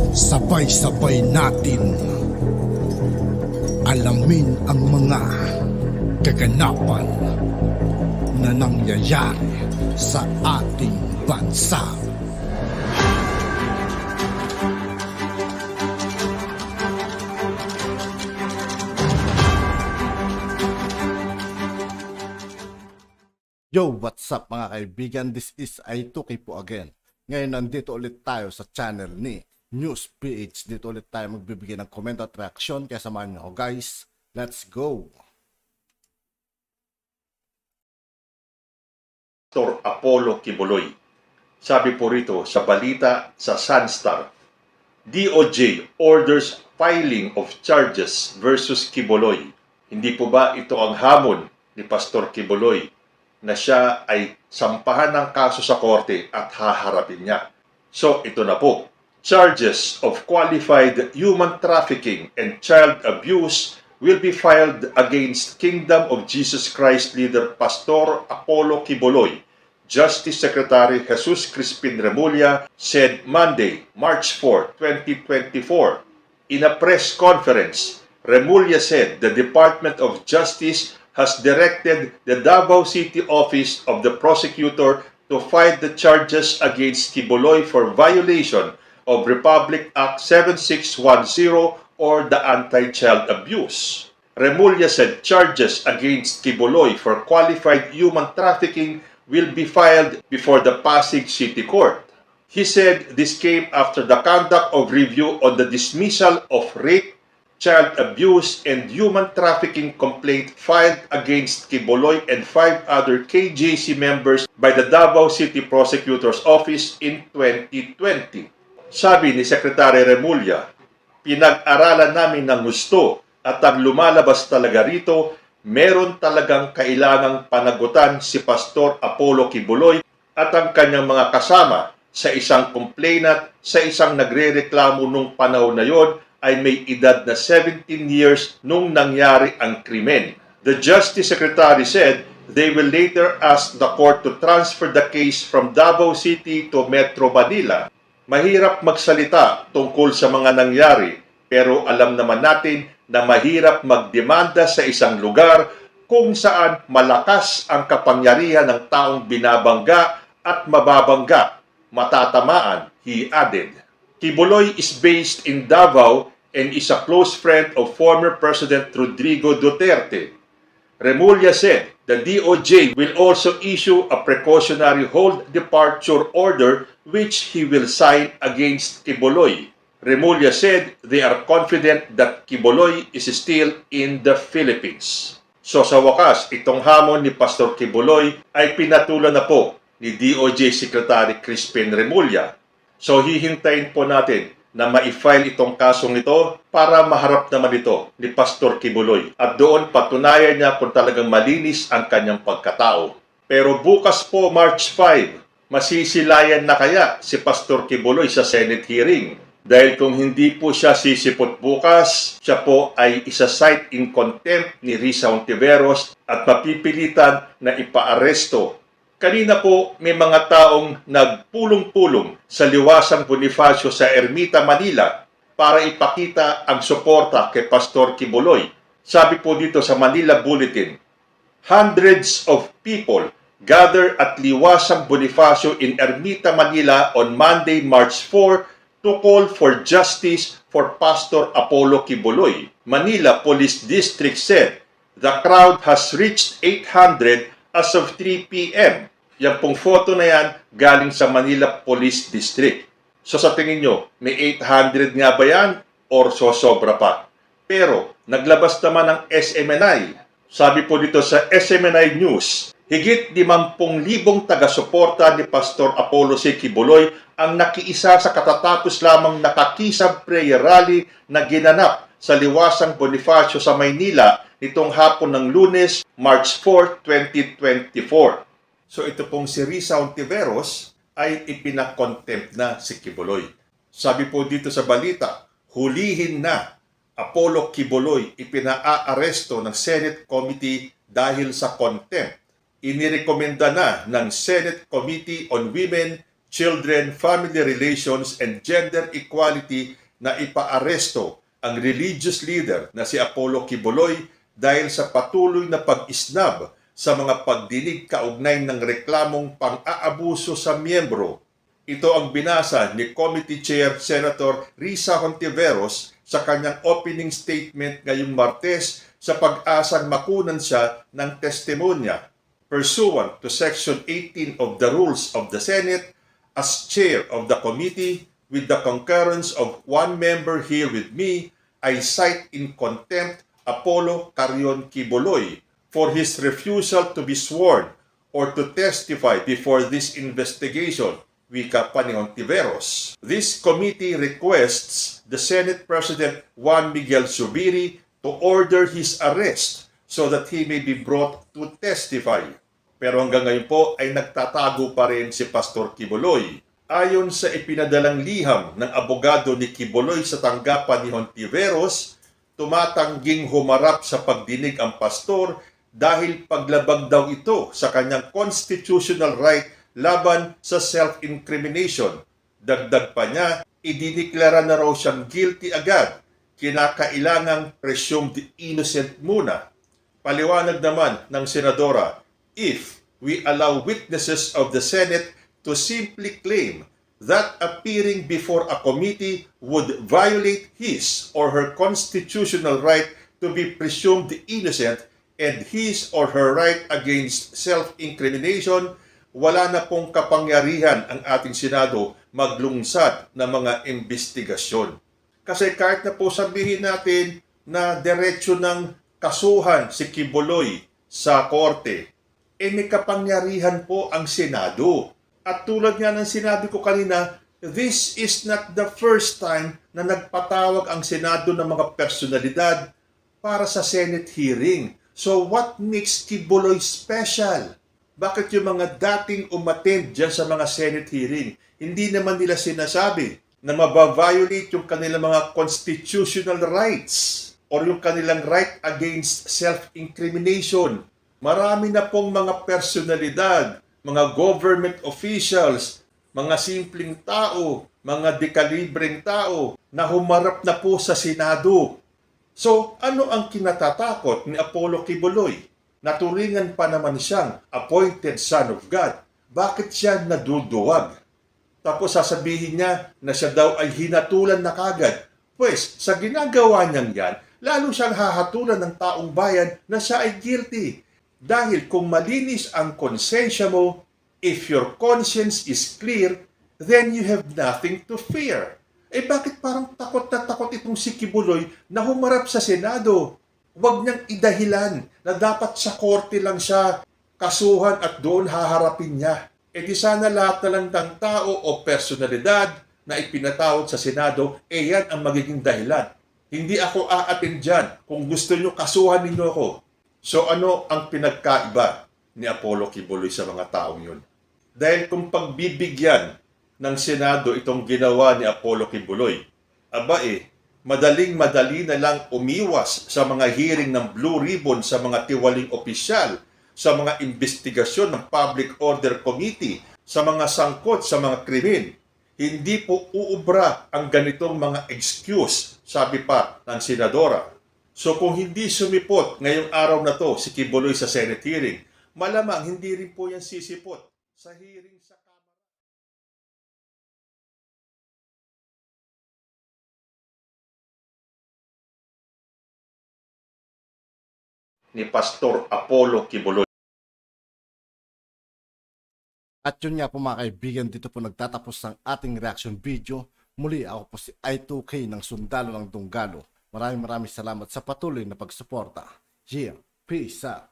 Sabay-sabay natin alamin ang mga kaganapan na nangyayari sa ating bansa. Yo, what's up mga kaibigan? This is I2K po again. Ngayon nandito ulit tayo sa channel ni News PH. Dito ulit tayo magbibigay ng comment at reaksyon. Kaya samahan nyo ako guys. Let's go! Pastor Apollo Quiboloy. Sabi po rito sa balita sa Sunstar, DOJ orders filing of charges versus Quiboloy. Hindi po ba ito ang hamon ni Pastor Quiboloy na siya ay sampahan ng kaso sa korte at haharapin niya? So ito na po. Charges of qualified human trafficking and child abuse will be filed against Kingdom of Jesus Christ leader Pastor Apollo Quiboloy. Justice Secretary Jesus Crispin Remulla said Monday, March 4, 2024. In a press conference, Remulla said the Department of Justice has directed the Davao City Office of the Prosecutor to file the charges against Quiboloy for violation of Republic Act 7610 or the Anti-Child Abuse. Remulla said charges against Quiboloy for qualified human trafficking will be filed before the Pasig City Court. He said this came after the conduct of review on the dismissal of rape, child abuse, and human trafficking complaint filed against Quiboloy and 5 other KJC members by the Davao City Prosecutor's Office in 2020. Sabi ni Secretary Remulla, pinag-aralan namin ng gusto at ang lumalabas talaga rito, meron talagang kailangang panagutan si Pastor Apollo Quiboloy at ang kanyang mga kasama sa isang complainant sa isang nagrereklamo nung panahon na yon ay may edad na 17 years nung nangyari ang krimen. The Justice Secretary said they will later ask the court to transfer the case from Davao City to Metro Manila. Mahirap magsalita tungkol sa mga nangyari, pero alam naman natin na mahirap magdemanda sa isang lugar kung saan malakas ang kapangyarihan ng taong binabangga at mababangga, matatamaan, he added. Quiboloy is based in Davao and is a close friend of former President Rodrigo Duterte. Remulla said the DOJ will also issue a precautionary hold departure order which he will sign against Quiboloy. Remulla said they are confident that Quiboloy is still in the Philippines. So sa wakas, itong hamon ni Pastor Quiboloy ay pinatulan na po ni DOJ Secretary Crispin Remulla. So hihintayin po natin na ma-file itong kasong ito para maharap naman ito ni Pastor Quiboloy. At doon patunayan niya kung talagang malinis ang kanyang pagkatao. Pero bukas po, March 5, masisilayan na kaya si Pastor Quiboloy sa Senate hearing? Dahil kung hindi po siya sisipot bukas, siya po ay isa-cite in contempt ni Risa Hontiveros at mapipilitan na ipaaresto. Kanina po may mga taong nagpulong-pulong sa Liwasang Bonifacio sa Ermita, Manila para ipakita ang suporta kay Pastor Quiboloy. Sabi po dito sa Manila Bulletin, hundreds of people gathered at Liwasang Bonifacio in Ermita, Manila on Monday, March 4 to call for justice for Pastor Apollo Quiboloy. Manila Police District said the crowd has reached 800 as of 3 p.m. Yan pong photo na yan galing sa Manila Police District. So sa tingin nyo, may 800 nga ba yan or sosobra pa? Pero naglabas naman ng SMNI. Sabi po dito sa SMNI News, higit 50,000 taga-suporta ni Pastor Apollo C. Quiboloy ang nakiisa sa katatapos lamang nakakisang prayer rally na ginanap sa Liwasang Bonifacio sa Maynila nitong hapon ng Lunes, March 4, 2024. So ito pong si Risa Hontiveros ay ipinakontempt na si Quiboloy. Sabi po dito sa balita, hulihin na Apollo Quiboloy, ipinaaresto ng Senate Committee dahil sa contempt. Inirekomenda na ng Senate Committee on Women, children, family relations, and gender equality na ipaaresto ang religious leader na si Apollo Quiboloy dahil sa patuloy na pag-isnab sa mga pagdinig kaugnay ng reklamong pang-aabuso sa miyembro. Ito ang binasa ni Committee Chair Senator Risa Hontiveros sa kanyang opening statement ngayong Martes sa pag-asang makunan siya ng testimonya. Pursuant to Section 18 of the Rules of the Senate, as chair of the committee, with the concurrence of one member here with me, I cite in contempt Apollo Carion Quiboloy for his refusal to be sworn or to testify before this investigation, wika pa ni Hontiveros. This committee requests the Senate President Juan Miguel Zubiri to order his arrest so that he may be brought to testify. Pero hanggang ngayon po ay nagtatago pa rin si Pastor Quiboloy. Ayon sa ipinadalang liham ng abogado ni Quiboloy sa tanggapan ni Hontiveros, tumatangging humarap sa pagdinig ang pastor dahil paglabag daw ito sa kanyang constitutional right laban sa self-incrimination. Dagdag pa niya, idiniklara na raw siyang guilty agad, kinakailangang presumed innocent muna. Paliwanag naman ng senadora, if we allow witnesses of the Senate to simply claim that appearing before a committee would violate his or her constitutional right to be presumed innocent and his or her right against self-incrimination, wala na pong kapangyarihan ang ating Senado maglungsad ng mga investigasyon. Kasi kahit na po sabihin natin na diretso ng kasuhan si Quiboloy sa korte, may kapangyarihan po ang Senado. At tulad nga ng sinabi ko kanina, this is not the first time na nagpatawag ang Senado ng mga personalidad para sa Senate hearing. So what makes Quiboloy special? Bakit yung mga dating umattend dyan sa mga Senate hearing, hindi naman nila sinasabi na mabaviolate yung kanilang mga constitutional rights or yung kanilang right against self-incrimination? Marami na pong mga personalidad, mga government officials, mga simpleng tao, mga dekalibreng tao na humarap na po sa Senado. So, ano ang kinatatakot ni Apollo Quiboloy? Naturingan pa naman siyang appointed son of God. Bakit siya naduduwag? Tapos sasabihin niya na siya daw ay hinatulan na kagad. Pues, sa ginagawa niyang yan, lalo siyang hahatulan ng taong bayan na siya ay guilty. Dahil kung malinis ang konsensya mo, if your conscience is clear, then you have nothing to fear. Bakit parang takot na takot itong si Quiboloy na humarap sa Senado? Huwag niyang idahilan na dapat sa korte lang siya kasuhan at doon haharapin niya. Di sana lahat na lang ng tao o personalidad na ipinatawag sa Senado, yan ang magiging dahilan. Hindi ako aatin dyan. Kung gusto niyo, kasuhan ninyo ako. So ano ang pinagkaiba ni Apollo Quiboloy sa mga taong yun? Dahil kung pagbibigyan ng Senado itong ginawa ni Apollo Quiboloy, madaling-madali na lang umiwas sa mga hearing ng Blue Ribbon sa mga tiwaling opisyal, sa mga investigasyon ng Public Order Committee, sa mga sangkot sa mga krimen. Hindi po uubra ang ganitong mga excuse, sabi pa ng senadora. So kung hindi sumipot ngayong araw na to si Quiboloy sa Senate hearing, malamang hindi rin po yan sisipot sa hearing sa Kamara. Ni Pastor Apollo Quiboloy. At yun nga po mga kaibigan, dito po nagtatapos ang ating reaction video. Muli ako po si I2K ng Sundalo ng Dunggalo. Maraming salamat sa patuloy na pagsuporta. Yeah, peace out.